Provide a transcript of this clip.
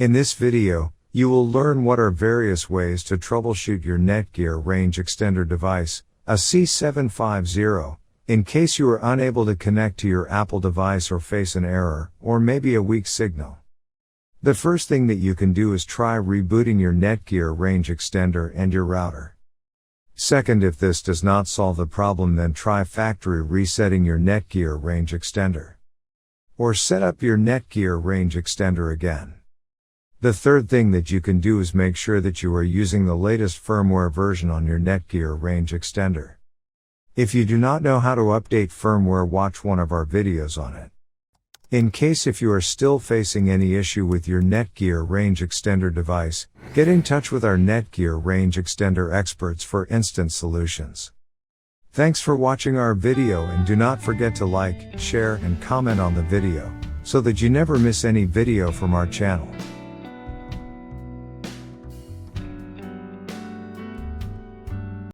In this video, you will learn what are various ways to troubleshoot your Netgear range extender device, AC750, in case you are unable to connect to your Apple device or face an error, or maybe a weak signal. The first thing that you can do is try rebooting your Netgear range extender and your router. Second, if this does not solve the problem, then try factory resetting your Netgear range extender. Or set up your Netgear range extender again. The third thing that you can do is make sure that you are using the latest firmware version on your Netgear range extender. If you do not know how to update firmware, watch one of our videos on it. In case if you are still facing any issue with your Netgear range extender device, get in touch with our Netgear range extender experts for instant solutions. Thanks for watching our video, and do not forget to like, share and comment on the video, so that you never miss any video from our channel.